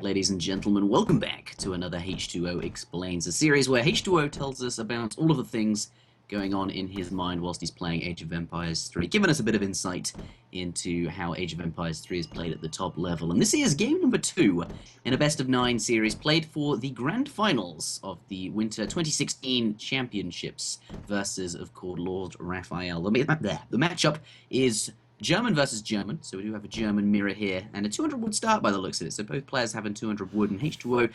Ladies and gentlemen, welcome back to another H2O Explains, a series where H2O tells us about all of the things going on in his mind whilst he's playing Age of Empires 3, giving us a bit of insight into how Age of Empires 3 is played at the top level. And this is game number 2 in a best-of-9 series played for the grand finals of the Winter 2016 Championships versus, of course, LordRaphael. The matchup is German versus German, so we do have a German mirror here, and a 200 wood start by the looks of it, so both players having 200 wood, and H2O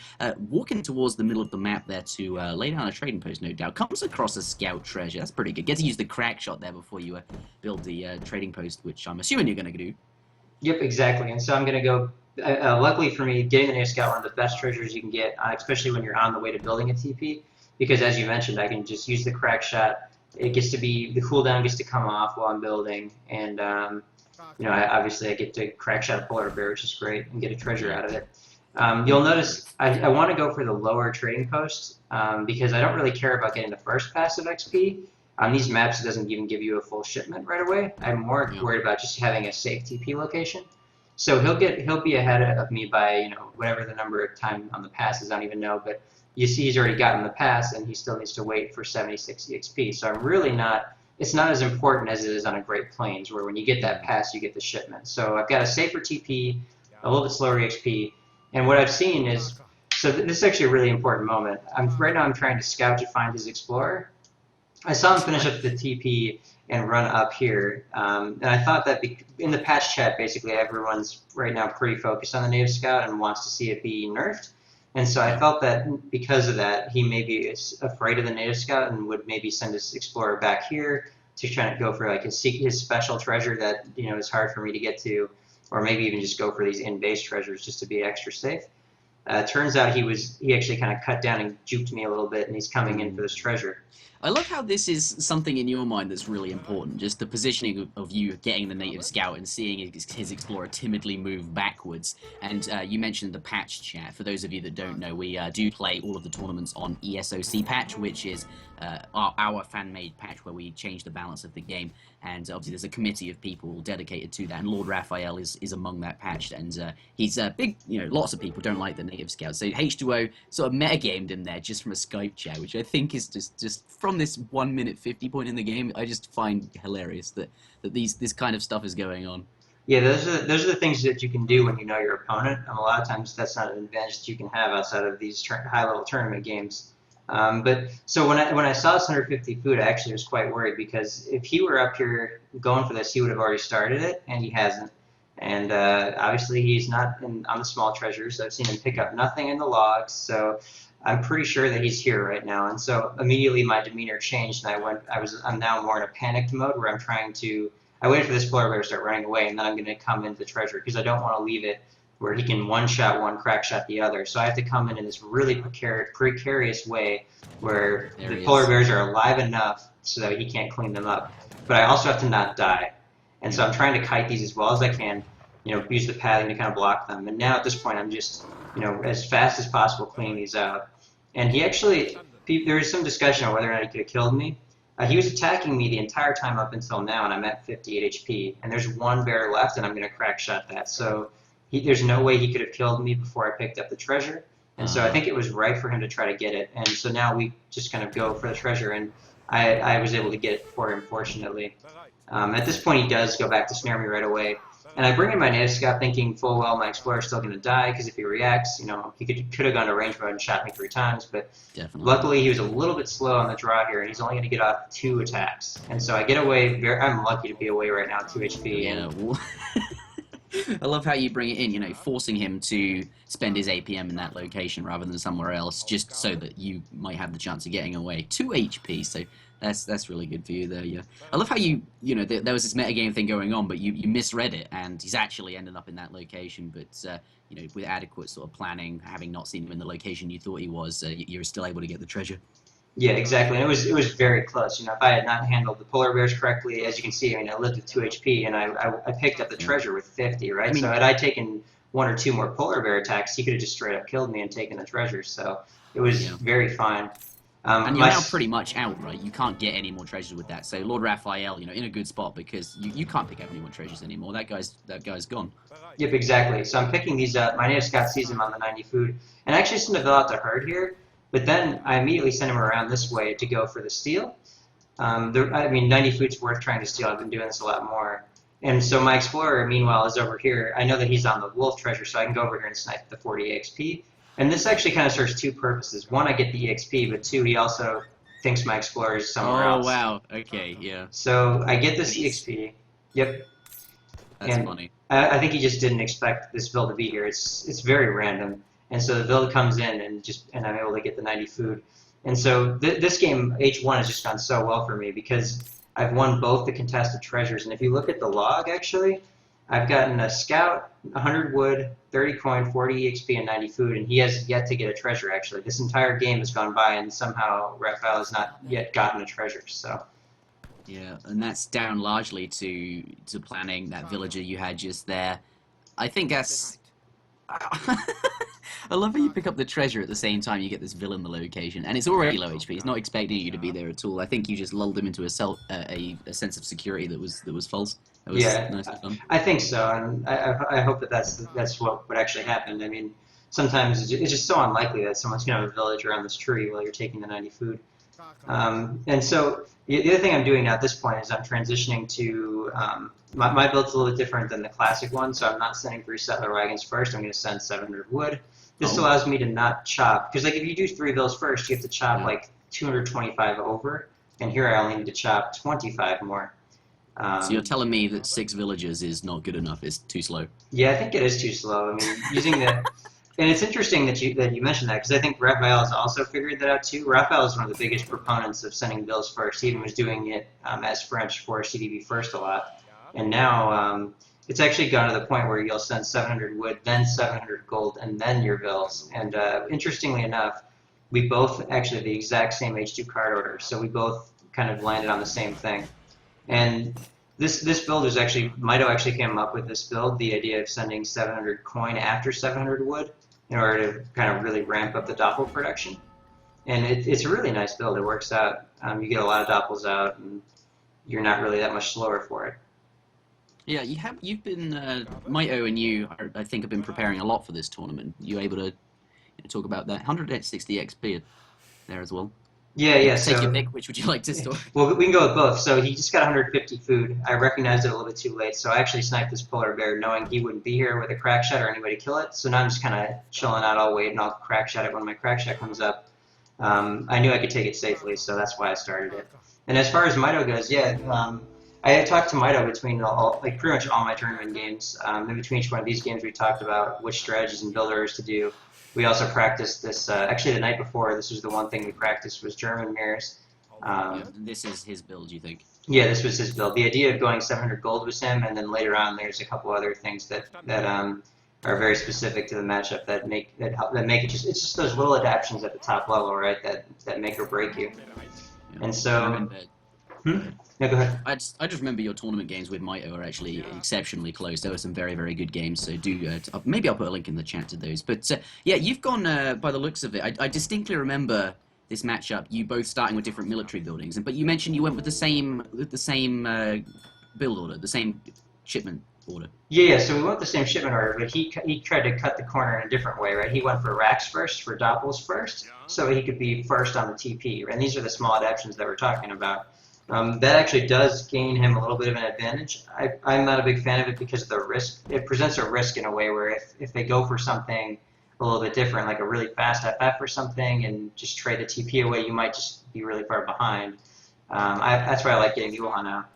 walking towards the middle of the map there to lay down a trading post, no doubt. Comes across a scout treasure, that's pretty good. Get to use the crack shot there before you build the trading post, which I'm assuming you're going to do. Yep, exactly, and so I'm going to go, luckily for me, getting the native scout, one of the best treasures you can get, especially when you're on the way to building a TP, because as you mentioned, I can just use the crack shot. It gets to be, the cooldown gets to come off while I'm building, and you know, obviously I get to crack shot a polar bear, which is great, and get a treasure out of it. You'll notice I want to go for the lower trading post because I don't really care about getting the first passive XP. On these maps, it doesn't even give you a full shipment right away. I'm more worried about just having a safe TP location. So he'll be ahead of me by whatever the number of time on the pass is. I don't even know, but you see he's already gotten the pass, and he still needs to wait for 70-60 XP. So I'm really not. It's not as important as it is on a Great Plains, where when you get that pass, you get the shipment. So I've got a safer TP, a little bit slower XP, and what I've seen is, so this is actually a really important moment. Right now I'm trying to scout to find his explorer. I saw him finish up the TP and run up here, and I thought that in the patch chat, basically everyone's right now pretty focused on the native scout and wants to see it be nerfed. And so I felt that because of that, he maybe is afraid of the native scout and would maybe send his explorer back here to try to go for like his special treasure that is hard for me to get to, or maybe even just go for these in-base treasures just to be extra safe. Turns out he actually kind of cut down and juked me a little bit, and he's coming in for this treasure. I love how this is something in your mind that's really important, just the positioning of you getting the native scout and seeing his explorer timidly move backwards. And you mentioned the patch chat. For those of you that don't know, we do play all of the tournaments on ESOC patch, which is our fan-made patch where we change the balance of the game. And obviously there's a committee of people dedicated to that, and LordRaphael is among that patch, and he's big, lots of people don't like the native scout. So H2O sort of metagamed in there just from a Skype chat, which I think is just from this 1 minute 50 point in the game, I just find hilarious that this kind of stuff is going on. Yeah, those are the things that you can do when you know your opponent. A lot of times that's not an advantage that you can have outside of these high-level tournament games. But so when I saw this 150 food, I actually was quite worried, because if he were up here going for this, he would have already started it, and he hasn't. And obviously he's not on the small treasures. I've seen him pick up nothing in the logs, so I'm pretty sure that he's here right now. And so immediately my demeanor changed, and I'm now more in a panicked mode where I waited for this polar bear to start running away, and then I'm going to come into the treasure, because I don't want to leave it where he can one-shot one, crack-shot the other. So I have to come in this really precarious way where the polar bears are alive enough so that he can't clean them up. But I also have to not die. And so I'm trying to kite these as well as I can, use the padding to kind of block them. And now at this point I'm just, as fast as possible cleaning these out. And he actually, there was some discussion on whether or not he could have killed me. He was attacking me the entire time up until now, and I'm at 58 HP. And there's one bear left, and I'm going to crack shot that. So there's no way he could have killed me before I picked up the treasure. And so I think it was right for him to try to get it. And so now we just kind of go for the treasure, and I was able to get it for him, fortunately. At this point, he does go back to snare me right away. And I bring in my native scout thinking full well my explorer's still going to die, because if he reacts, he could have gone to range mode and shot me 3 times. But luckily, he was a little bit slow on the draw here, and he's only going to get off 2 attacks. And so I get away. I'm lucky to be away right now, 2 HP. Yeah. I love how you bring it in, forcing him to spend his APM in that location rather than somewhere else, just so that you might have the chance of getting away. 2 HP, so that's really good for you there. Yeah, I love how there was this metagame thing going on, but you misread it, and he's actually ended up in that location. But with adequate sort of planning, having not seen him in the location you thought he was, you're still able to get the treasure. Yeah, exactly. And it was very close. If I had not handled the polar bears correctly, as you can see, I lived with 2 HP, and I picked up the treasure with 50, right? So had I taken 1 or 2 more polar bear attacks, he could have just straight up killed me and taken the treasure. So it was very fine. And you're now pretty much out, right? You can't get any more treasures with that. So LordRaphael, in a good spot because you can't pick up any more treasures anymore. That guy's gone. Yep, exactly. So I'm picking these up. My native scout sees him on the 90 food, and I actually sent a bill out to herd here, but then I immediately sent him around this way to go for the steal. I mean, 90 food's worth trying to steal. I've been doing this a lot more. And so my explorer, meanwhile, is over here. I know that he's on the wolf treasure, so I can go over here and snipe the 40 EXP. And this actually kind of serves two purposes. One, I get the EXP, but two, he also thinks my explorer is somewhere else. Oh, wow. Okay, yeah. So I get this EXP. Yep. That's funny. I think he just didn't expect this build to be here. It's very random. And so the build comes in and I'm able to get the 90 food. And so this game, H1, has just gone so well for me because I've won both the contested treasures. And if you look at the log, actually, I've gotten a scout, 100 wood, 30 coin, 40 EXP, and 90 food, and he has yet to get a treasure, actually. This entire game has gone by, and somehow Raphael has not yet gotten a treasure, so... Yeah, and that's down largely to planning that villager you had just there. I think that's... I love how you pick up the treasure at the same time you get this villain in the location, and it's already low HP. He's not expecting you to be there at all. I think you just lulled him into a sense of security that was false. That was nicely done. I think so, and I hope that's what actually happened. I mean, sometimes it's just so unlikely that someone's going to have a village around this tree while you're taking the 90 food. And so the other thing I'm doing now at this point is I'm transitioning to my build's a little bit different than the classic one, so I'm not sending 3 settler wagons first. I'm going to send 700 wood. This allows me to not chop, because like if you do 3 bills first, you have to chop like 225 over, and here I only need to chop 25 more. So you're telling me that 6 villagers is not good enough? It's too slow? Yeah, I think it is too slow. I mean, using the... And it's interesting that you mentioned that, because I think Raphael has also figured that out too. Raphael is one of the biggest proponents of sending bills first. He even was doing it as French for CDB first a lot. And now it's actually gone to the point where you'll send 700 wood, then 700 gold, and then your bills. And interestingly enough, we both actually have the exact same H2 card order, so we both kind of landed on the same thing. And this build is actually, Mito actually came up with this build, the idea of sending 700 coin after 700 wood in order to kind of really ramp up the doppel production. And it's a really nice build. It works out. You get a lot of doppels out, and you're not really that much slower for it. Yeah, you've been Mito and you, I think, have been preparing a lot for this tournament. You able to talk about that? 160 XP there as well. Yeah. Take your pick. Which would you like to start? Well, we can go with both. So he just got 150 food. I recognized it a little bit too late, so I actually sniped this polar bear knowing he wouldn't be here with a crack shot or anybody to kill it. So now I'm just kind of chilling out. I'll wait and I'll crack shot it when my crack shot comes up. I knew I could take it safely, so that's why I started it. And as far as Mito goes, I had talked to Mito between pretty much all my tournament games. In between each one of these games, we talked about which strategies and build orders to do. We also practiced this, actually the night before, this was the one thing we practiced was German mirrors. This is his build, you think? Yeah, this was his build. The idea of going 700 gold was him, and then later on there's a couple other things that are very specific to the matchup that make it just, it's just those little adaptations at the top level, right, that make or break you. Yeah. And so... No, go ahead. I just remember your tournament games with Mito are actually exceptionally close. There were some very, very good games, so do maybe I'll put a link in the chat to those. But yeah, you've gone by the looks of it. I distinctly remember this matchup. You both starting with different military buildings, but you mentioned you went with the same build order, the same shipment order. Yeah. So we went with the same shipment order, but he tried to cut the corner in a different way, right? He went for racks first, for doppels first, so he could be first on the TP. And these are the small adaptations that we're talking about. That actually does gain him a little bit of an advantage. I'm not a big fan of it because of the risk. It presents a risk in a way where if they go for something a little bit different, like a really fast FF or something, and just trade the TP away, you might just be really far behind. That's why I like getting Yuhan out.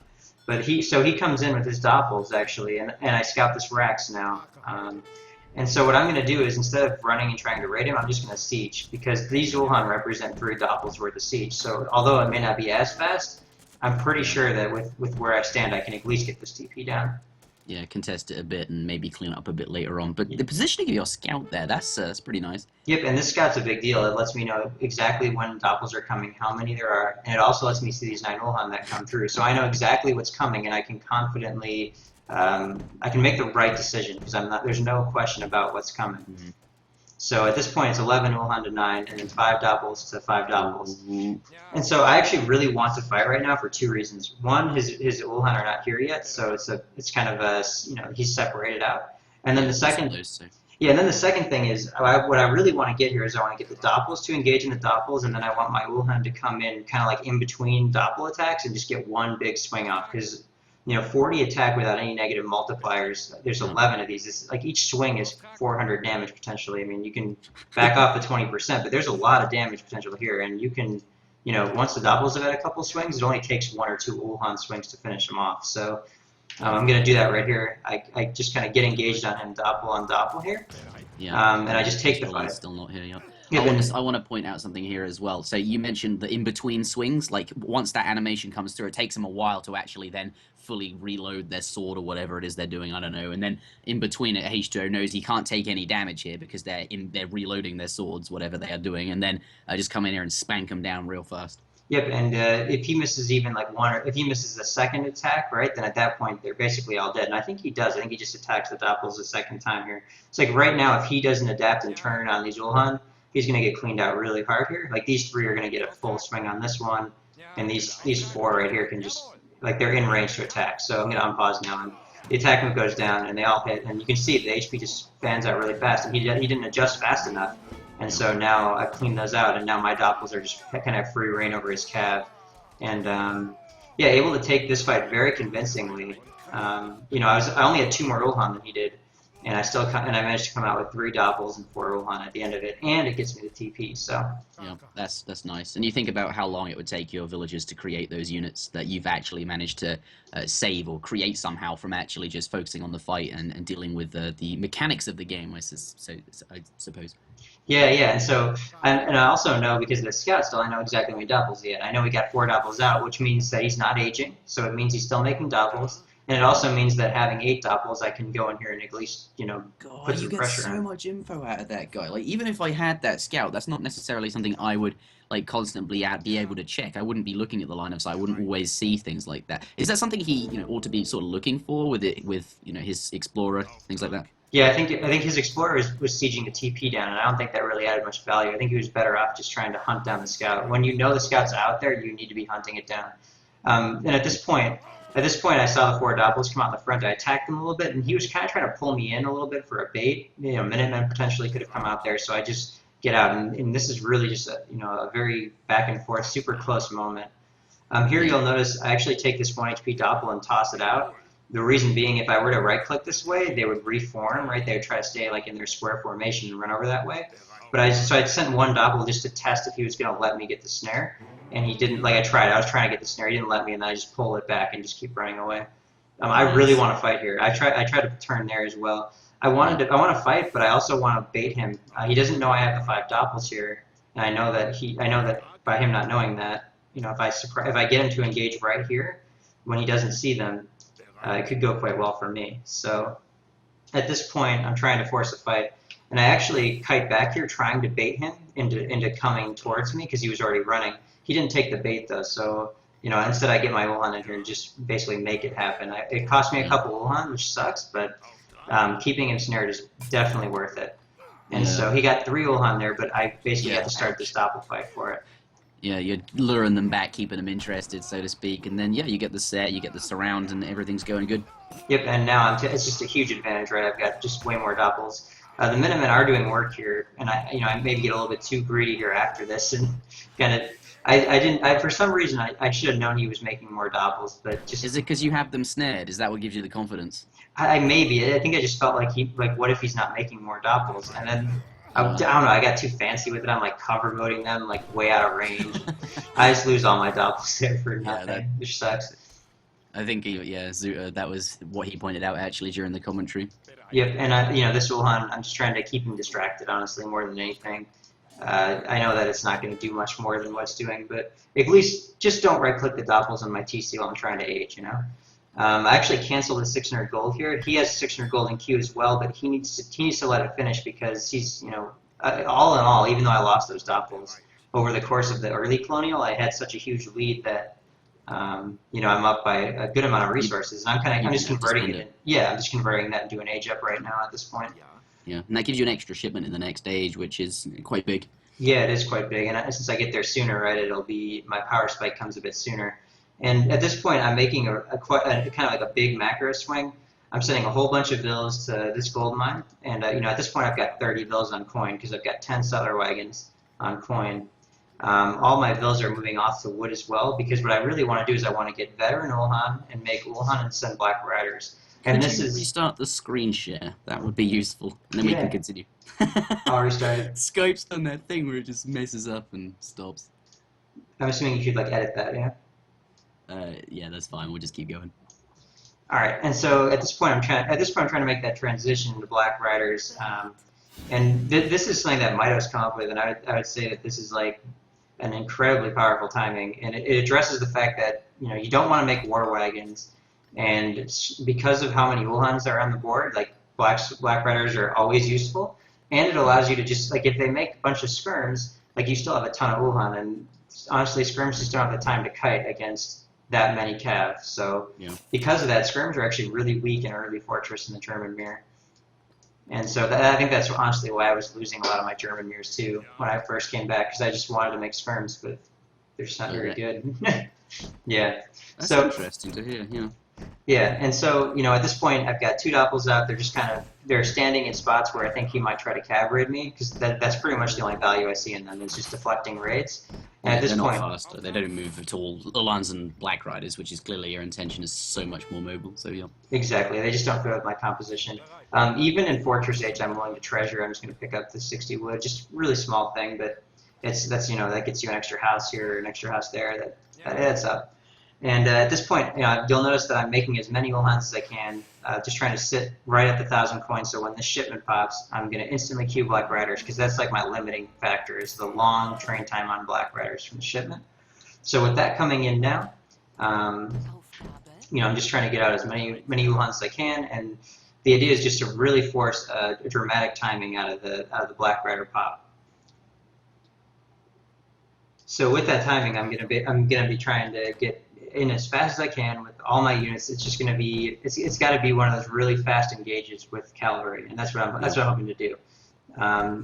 But he comes in with his doppels, actually, and I scout this Rax now. And so what I'm going to do is, instead of running and trying to raid him, I'm just going to siege, because these Ulhan represent 3 doppels worth of siege. So although it may not be as fast, I'm pretty sure that with where I stand, I can at least get this TP down. Yeah, contest it a bit and maybe clean it up a bit later on. But the positioning of your scout there, that's pretty nice. Yep, and this scout's a big deal. It lets me know exactly when doppels are coming, how many there are, and it also lets me see these 9 Ulhan that come through. So I know exactly what's coming, and I can confidently, I can make the right decision, because there's no question about what's coming. So at this point, it's 11 Ulhan to 9, and then 5 Doppels to 5 Doppels. And so I actually really want to fight right now for 2 reasons. One, his Ulhan are not here yet, so it's kind of a, he's separated out. And then the second, yeah, and then the second thing is what I really want to get here is I want to get the Doppels to engage in the Doppels, and then I want my Ulhan to come in kind of like in between Doppel attacks and just get one big swing off, because 40 attack without any negative multipliers. There's 11 of these. It's like each swing is 400 damage potentially. I mean, you can back off the 20%, but there's a lot of damage potential here, and you can, once the Doppels have had a couple swings, it only takes 1 or 2 Ulhan swings to finish them off. So I'm going to do that right here. I just kind of get engaged on him, Doppel on Doppel here, and I just take the fight. Still not here yet. Yeah, I want to point out something here as well. So you mentioned the in-between swings. Like, once that animation comes through, it takes them a while to actually then fully reload their sword or whatever it is they're doing. I don't know. And then in between it, H2O knows he can't take any damage here because they're reloading their swords, whatever they are doing, and then just come in here and spank them down real fast. Yep, and if he misses even like one, or if he misses the second attack, right, then at that point they're basically all dead. And I think he does. I think he just attacks the Doppels a second time here. It's like right now, if he doesn't adapt and turn on these Ulhan, he's going to get cleaned out really hard here. Like, these 3 are going to get a full swing on this one, and these 4 right here can just, like, they're in range to attack. So I'm going to unpause now, and the attack move goes down, and they all hit, and you can see the HP just fans out really fast, and he didn't adjust fast enough. And so now I cleaned those out, and now my Doppels are just kind of free reign over his cav. And, yeah, able to take this fight very convincingly. I only had 2 more Ulhan than he did. And I managed to come out with 3 Doppels and 4 Ulhan at the end of it, and it gets me the TP. So yeah, that's nice. And you think about how long it would take your villagers to create those units that you've actually managed to save or create somehow from actually just focusing on the fight and dealing with the mechanics of the game, I suppose. Yeah, and so and I also know, because of the scout still, I know exactly how many Doppels he had. I know we got 4 Doppels out, which means that he's not aging, so it means he's still making Doppels. And it also means that having 8 Doppels, I can go in here and at least, put some pressure on. You get so much info out of that guy. Like, even if I had that scout, that's not necessarily something I would, like, constantly be able to check. I wouldn't be looking at the lineup, so I wouldn't always see things like that. Is that something he, ought to be sort of looking for with his Explorer, things like that? Yeah, I think his Explorer was sieging the TP down, and I don't think that really added much value. I think he was better off just trying to hunt down the scout. When you know the scout's out there, you need to be hunting it down. And at this point, I saw the 4 Doppels come out in the front. I attacked him a little bit, and he was kind of trying to pull me in a little bit for a bait. Minutemen potentially could have come out there, so I just get out. And this is really just a very back and forth, super close moment. Here you'll notice I actually take this 1 HP Doppel and toss it out. The reason being, if I were to right-click this way, they would reform, right? They would try to stay like in their square formation and run over that way. But I sent 1 Doppel just to test if he was going to let me get the snare. And he didn't. Like, I was trying to get the snare. He didn't let me, and then I just pull it back and just keep running away. I really want to fight here. I tried to turn there as well. I want to fight, but I also want to bait him. He doesn't know I have the 5 Doppels here, and I know that by him not knowing that, if I get him to engage right here when he doesn't see them, it could go quite well for me. So at this point, I'm trying to force a fight. And I actually kite back here trying to bait him into coming towards me because he was already running. He didn't take the bait, though, so, instead I get my Ulhan in here and just basically make it happen. It cost me a couple Ulhan, which sucks, but keeping him snared is definitely worth it. And so he got 3 Ulhan there, but I basically had to start this Doppel fight for it. Yeah, you're luring them back, keeping them interested, so to speak, and then, you get the set, you get the surround, and everything's going good. Yep, and now it's just a huge advantage, right? I've got just way more Doppels. The Minutemen are doing work here, and I maybe get a little bit too greedy here after this, and kind of, for some reason, I should have known he was making more Doppels, but just... Is it because you have them snared? Is that what gives you the confidence? Maybe. I think I just felt like, what if he's not making more Doppels? And then, I don't know, I got too fancy with it. I'm, like, cover moding them, like, way out of range. I just lose all my Doppels there for nothing, which sucks. I think, Zuta, that was what he pointed out, actually, during the commentary. Yep, and, this Ulhan, I'm just trying to keep him distracted, honestly, more than anything. I know that it's not going to do much more than what it's doing, but at least just don't right-click the Doppels on my TC while I'm trying to age, I actually canceled his 600 gold here. He has 600 gold in queue as well, but he needs to let it finish because he's, all in all, even though I lost those Doppels, over the course of the early Colonial, I had such a huge lead that, I'm up by a good amount of resources, and I'm just converting it. Yeah, I'm just converting that into an age up right now at this point. Yeah, and that gives you an extra shipment in the next stage, which is quite big. Yeah, it is quite big, and since I get there sooner, right, it'll be my power spike comes a bit sooner. And at this point, I'm making a kind of like a big macro swing. I'm sending a whole bunch of vills to this gold mine, and at this point, I've got 30 vills on coin because I've got 10 settler wagons on coin. All my vills are moving off to wood as well because what I really want to do is I want to get veteran Ulhan and make Ulhan and send black riders. And Could you restart the screen share? That would be useful, and then we can continue. I'll restart it. Skype's done that thing where it just messes up and stops. I'm assuming you could like edit that, yeah? Yeah, that's fine. We'll just keep going. All right, and so at this point, I'm trying to make that transition to black riders, and this is something that Mitos come up with, and I would say that this is like an incredibly powerful timing, and it addresses the fact that you don't want to make war wagons, and because of how many Ulhans are on the board, like black riders are always useful, and it allows you to just like if they make a bunch of skirms, like you still have a ton of Ulhan, and honestly, skirms just don't have the time to kite against that many calves. So because of that, skirms are actually really weak in early fortress in the German mirror. And so I think that's honestly why I was losing a lot of my German mirrors too when I first came back, because I just wanted to make skirms, but they're just not very good. Yeah. That's interesting to hear. Yeah. Yeah, and so at this point I've got 2 doppels out. They're just they're standing in spots where I think he might try to cav raid me, because that's pretty much the only value I see in them is just deflecting raids. And at this point, not faster. They don't move at all. Ulans and black riders, which is clearly your intention, is so much more mobile. So yeah. Exactly. They just don't fit with my composition. Even in Fortress H, I'm willing to treasure. I'm just going to pick up the 60 wood, just really small thing, but that gets you an extra house here, an extra house there. That adds up. And at this point, you'll notice that I'm making as many Ulhans as I can, just trying to sit right at the 1,000 coins. So when this shipment pops, I'm going to instantly queue black riders, because that's like my limiting factor is the long train time on black riders from the shipment. So with that coming in now, I'm just trying to get out as many Ulhans as I can, and the idea is just to really force a dramatic timing out of the black rider pop. So with that timing, I'm gonna be trying to get in as fast as I can with all my units. It's just going to be it's got to be one of those really fast engages with cavalry, and that's what I'm hoping to do.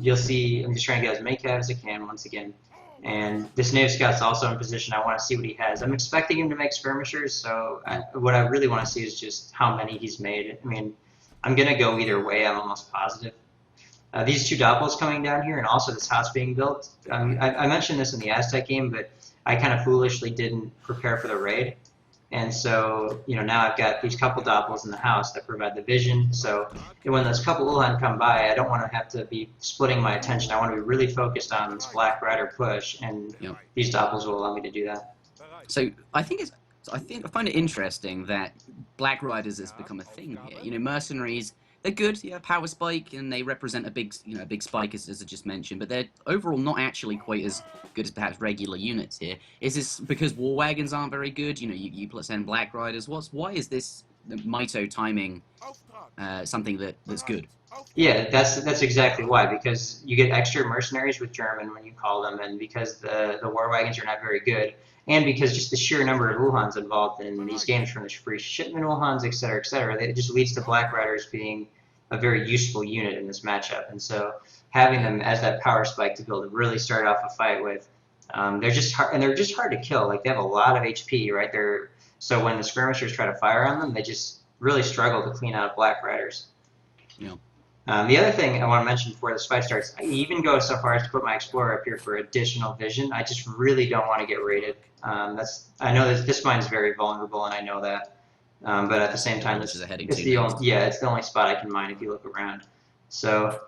You'll see I'm just trying to get as many calves as I can once again, and this native scout's also in position. I want to see what he has. I'm expecting him to make skirmishers, so what I really want to see is just how many he's made. I mean, I'm going to go either way. I'm almost positive. These 2 doppels coming down here, and also this house being built. I mentioned this in the Aztec game, but I kind of foolishly didn't prepare for the raid, and so now I've got these couple doppels in the house that provide the vision. So when those couple Ulhan come by, I don't want to have to be splitting my attention. I want to be really focused on this black rider push, and these doppels will allow me to do that. So I find it interesting that black riders has become a thing here. Mercenaries. They're good, power spike, and they represent a big spike, as I just mentioned, but they're overall not actually quite as good as perhaps regular units here. Is this because war wagons aren't very good? You send black riders. Why is this Mito timing something that's good? Yeah, that's exactly why. Because you get extra mercenaries with German when you call them, and because the war wagons are not very good, and because just the sheer number of Ulhans involved in these games, from the free shipment Ulhans, et cetera, it just leads to black riders being a very useful unit in this matchup. And so having them as that power spike to be able to really start off a fight with, they're just hard to kill. Like, they have a lot of HP, right? So when the skirmishers try to fire on them, they just really struggle to clean out black riders. Yeah. The other thing I want to mention before this fight starts, I even go so far as to put my Explorer up here for additional vision. I just really don't want to get raided. I know that this mine's very vulnerable, and I know that. But at the same time, it's the only spot I can mine if you look around. So,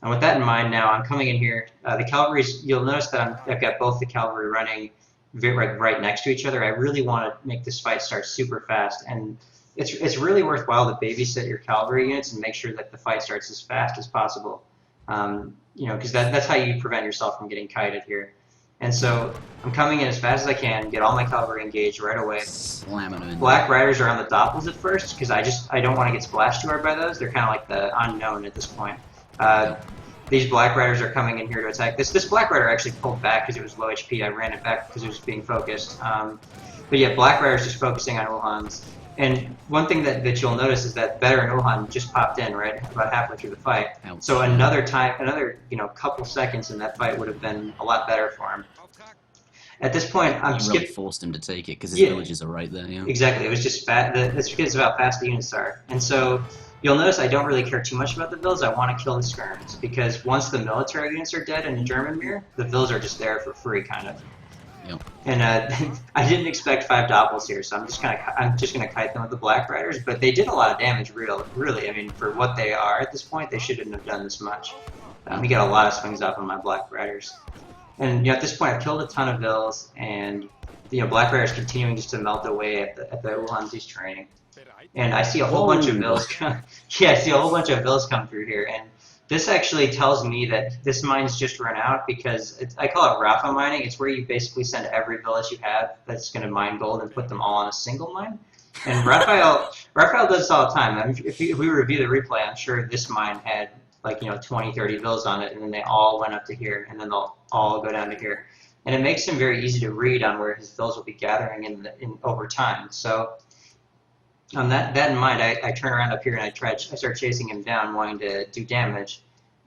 and with that in mind, now I'm coming in here. The cavalry's. You'll notice that I've got both the cavalry running right next to each other. I really want to make this fight start super fast, and it's really worthwhile to babysit your cavalry units and make sure that the fight starts as fast as possible. Because that's how you prevent yourself from getting kited here. And so I'm coming in as fast as I can, get all my cavalry engaged right away. Slamming them in. Black riders are on the doppels at first, because I don't want to get splashed too hard by those. They're kind of like the unknown at this point. These black riders are coming in here to attack. This black rider actually pulled back because it was low HP. I ran it back because it was being focused. But yeah, black riders just focusing on Ulhans. And one thing that you'll notice is that Better and Uhan just popped in right about halfway through the fight. Ouch. So another couple seconds, and that fight would have been a lot better for him. At this point, I'm You really skipping. forced him to take it because his Yeah. villages are right there. Yeah. Exactly. It was just fat. That's because of how fast the units are. And so you'll notice I don't really care too much about the vills. I want to kill the skirms because once the military units are dead in the German mirror, the vills are just there for free, kind of. Yep. And I didn't expect 5 doppels here, so I'm just gonna kite them with the Black Riders. But they did a lot of damage, really. I mean, for what they are at this point, they shouldn't have done this much. We got a lot of swings up on my Black Riders. And at this point, I've killed a ton of vills, and Black Riders continuing just to melt away at the Uhans he's training. And I see a whole bunch of vills. Yeah, I see a whole bunch of vills come through here, and this actually tells me that this mine's just run out because I call it Rapha mining. It's where you basically send every village you have that's going to mine gold and put them all on a single mine. And Raphael does this all the time. I mean, if we review the replay, I'm sure this mine had 20, 30 vills on it, and then they all went up to here, and then they'll all go down to here. And it makes him very easy to read on where his vills will be gathering in over time. So on that in mind, I turn around up here and I start chasing him down, wanting to do damage.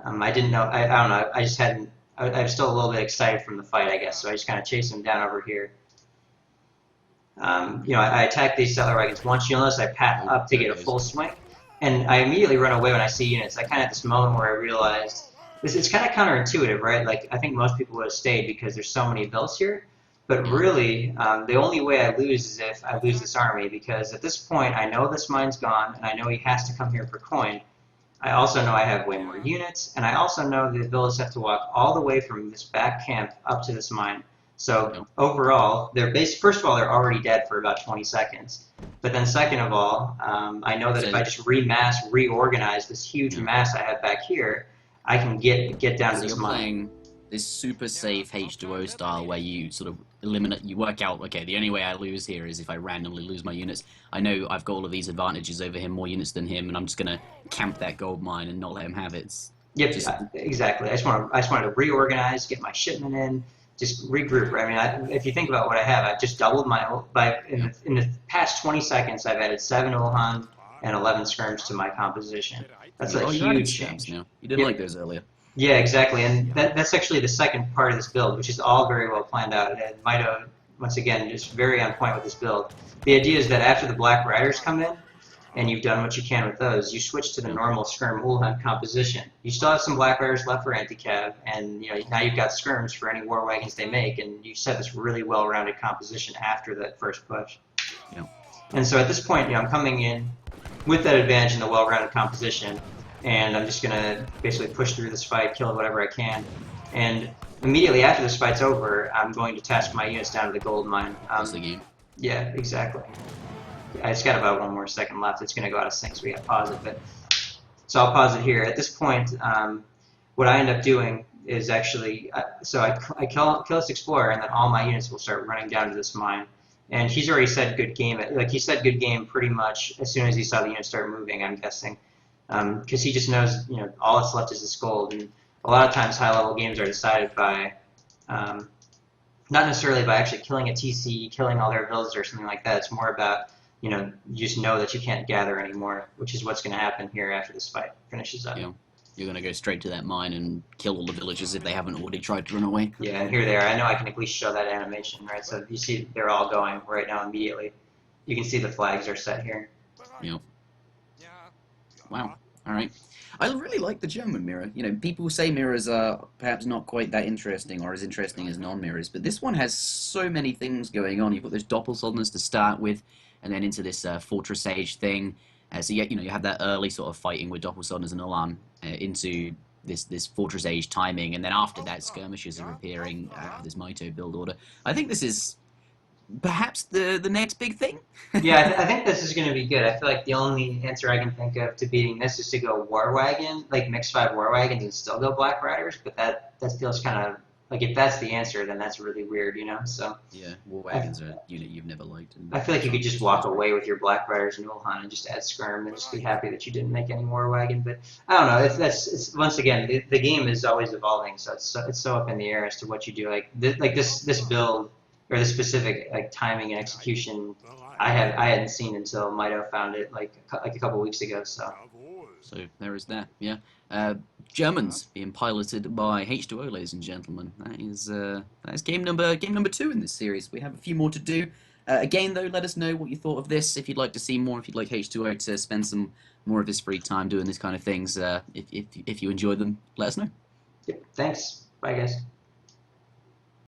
I didn't know. I don't know. I just hadn't. I was still a little bit excited from the fight, I guess. So I just kind of chased him down over here. I attack these settler wagons once. You'll notice I pat up to get a full swing, and I immediately run away when I see units. I kind of had this moment where I realized it's kind of counterintuitive, right? Like I think most people would have stayed because there's so many vills here. But really, the only way I lose is if I lose this army, because at this point, I know this mine's gone, and I know he has to come here for coin. I also know I have way more units, and I also know the villages have to walk all the way from this back camp up to this mine. So overall, first of all, they're already dead for about 20 seconds. But then second of all, I know that if I just reorganize this huge mass I have back here, I can get down to this mine. This super safe H2O style where you sort of you work out, okay, the only way I lose here is if I randomly lose my units. I know I've got all of these advantages over him, more units than him, and I'm just going to camp that gold mine and not let him have it. Yep, exactly. I just wanted to reorganize, get my shipment in, just regroup. I mean, if you think about what I have, I've just doubled in the past 20 seconds, I've added 7 Uhan and 11 skirms to my composition. That's a huge change. Now. You didn't like those earlier. Yeah, exactly, and that's actually the second part of this build, which is all very well planned out. And Mito, once again, just very on point with this build. The idea is that after the Black Riders come in, and you've done what you can with those, you switch to the normal skirm Uhan composition. You still have some Black Riders left for anti-cav, and now you've got skirms for any war wagons they make, and you set this really well-rounded composition after that first push. Yeah. And so at this point, I'm coming in with that advantage in the well-rounded composition, and I'm just going to basically push through this fight, kill whatever I can. And immediately after this fight's over, I'm going to task my units down to the gold mine. That's the game. Yeah, exactly. I just got about 1 more second left. It's going to go out of sync, so we got to pause it. So I'll pause it here. At this point, what I end up doing is actually, I kill this explorer, and then all my units will start running down to this mine. And he's already said good game. He said good game pretty much as soon as he saw the units start moving, I'm guessing. Because he just knows, all that's left is this gold, and a lot of times high-level games are decided by, not necessarily by actually killing a TC, killing all their villas or something like that. It's more about, you just know that you can't gather anymore, which is what's going to happen here after this fight finishes up. Yeah. You're going to go straight to that mine and kill all the villagers if they haven't already tried to run away. Yeah, and here they are. I know I can at least show that animation, right? So you see they're all going right now immediately. You can see the flags are set here. Yeah. Wow. All right. I really like the German mirror. People say mirrors are perhaps not quite that interesting or as interesting as non-mirrors, but this one has so many things going on. You've got those Doppelsoldners to start with, and then into this Fortress Age thing. So you have that early sort of fighting with Doppelsoldners and Ulan into this Fortress Age timing, and then after that skirmishes are appearing this Mito build order. I think this is perhaps the next big thing. Yeah, I think this is going to be good. I feel like the only answer I can think of to beating this is to go War Wagon, like mix 5 War Wagons and still go Black Riders, but that feels kind of like, if that's the answer, then that's really weird, So yeah, War Wagons are a unit you've never liked. I feel like you could just walk away with your Black Riders and Ulan and just add skirm and just be happy that you didn't make any War Wagon. But I don't know. It's once again, the game is always evolving, so it's so up in the air as to what you do. Like this build or the specific like timing and execution I hadn't seen until Mito found it like a couple weeks ago. So there is that. Yeah. Germans being piloted by H2O, ladies and gentlemen. That is game number 2 in this series. We have a few more to do. Again, though, let us know what you thought of this. If you'd like to see more, if you'd like H2O to spend some more of his free time doing this kind of things, if you enjoy them, let us know. yep, thanks. Bye guys.